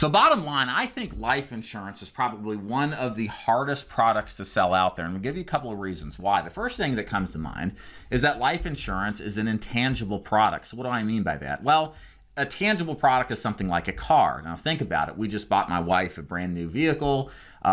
So bottom line, I think life insurance is probably one of the hardest products to sell out there. And I'll give you a couple of reasons why. The first thing that comes to mind is that life insurance is an intangible product. So what do I mean by that? Well, a tangible product is something like a car. Now think about it. We just bought my wife a brand new vehicle.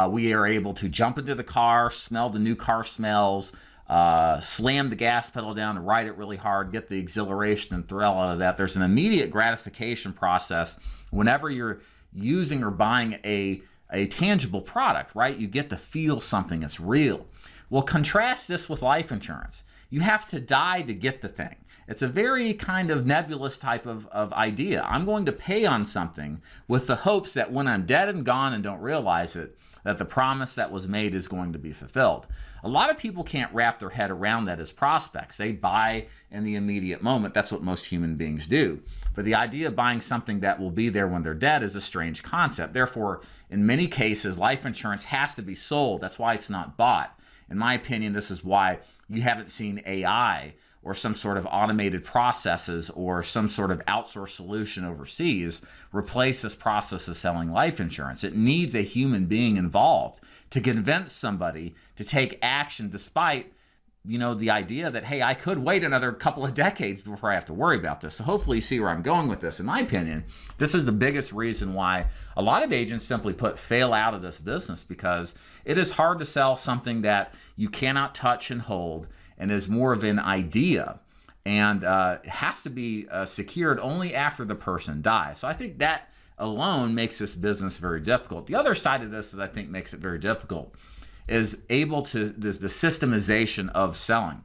We are able to jump into the car, smell the new car smells, slam the gas pedal down and ride it really hard, get the exhilaration and thrill out of that. There's an immediate gratification process whenever you're using or buying a tangible product, right? You get to feel something that's real. Well, contrast this with life insurance. You have to die to get the thing. It's a very kind of nebulous type of idea. I'm going to pay on something with the hopes that when I'm dead and gone and don't realize it, that the promise that was made is going to be fulfilled. A lot of people can't wrap their head around that as prospects. They buy in the immediate moment. That's what most human beings do. But the idea of buying something that will be there when they're dead is a strange concept. Therefore, in many cases, life insurance has to be sold. That's why it's not bought. In my opinion, this is why you haven't seen AI or some sort of automated processes or some sort of outsourced solution overseas replace this process of selling life insurance. It needs a human being involved to convince somebody to take action despite, the idea that, hey, I could wait another couple of decades before I have to worry about this. So hopefully you see where I'm going with this. In my opinion, this is the biggest reason why a lot of agents simply fail out of this business, because it is hard to sell something that you cannot touch and hold and is more of an idea, and it has to be secured only after the person dies. So I think that alone makes this business very difficult. The other side of this that I think makes it very difficult is the systemization of selling.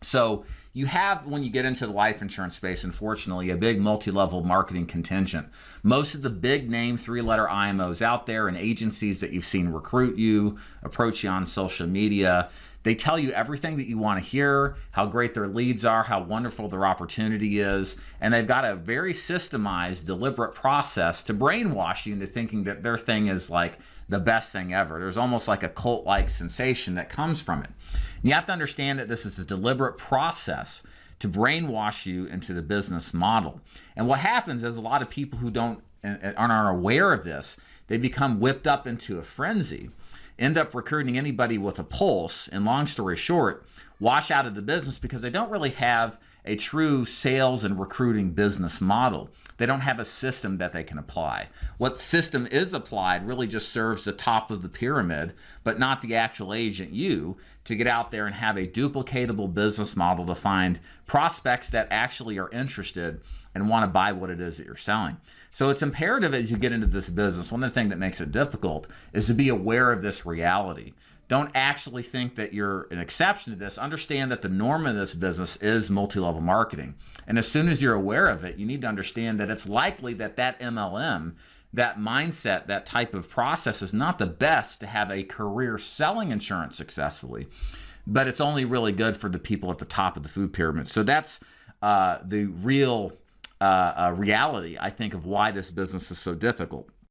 So you have, when you get into the life insurance space, unfortunately, a big multi-level marketing contingent. Most of the big name 3-letter IMOs out there and agencies that you've seen recruit you, approach you on social media, they tell you everything that you want to hear, how great their leads are, how wonderful their opportunity is, and they've got a very systemized, deliberate process to brainwash you into thinking that their thing is like the best thing ever. There's almost like a cult-like sensation that comes from it. And you have to understand that this is a deliberate process to brainwash you into the business model. And what happens is a lot of people who aren't aware of this, they become whipped up into a frenzy, end up recruiting anybody with a pulse, and long story short, wash out of the business because they don't really have a true sales and recruiting business model. They don't have a system that they can apply. What system is applied really just serves the top of the pyramid, but not the actual agent, you, to get out there and have a duplicatable business model to find prospects that actually are interested and want to buy what it is that you're selling. So it's imperative as you get into this business, one of the things that makes it difficult is to be aware of this reality. Don't actually think that you're an exception to this. Understand that the norm of this business is multi-level marketing. And as soon as you're aware of it, you need to understand that it's likely that that MLM, that mindset, that type of process is not the best to have a career selling insurance successfully, but it's only really good for the people at the top of the food pyramid. So that's the real reality, I think, of why this business is so difficult.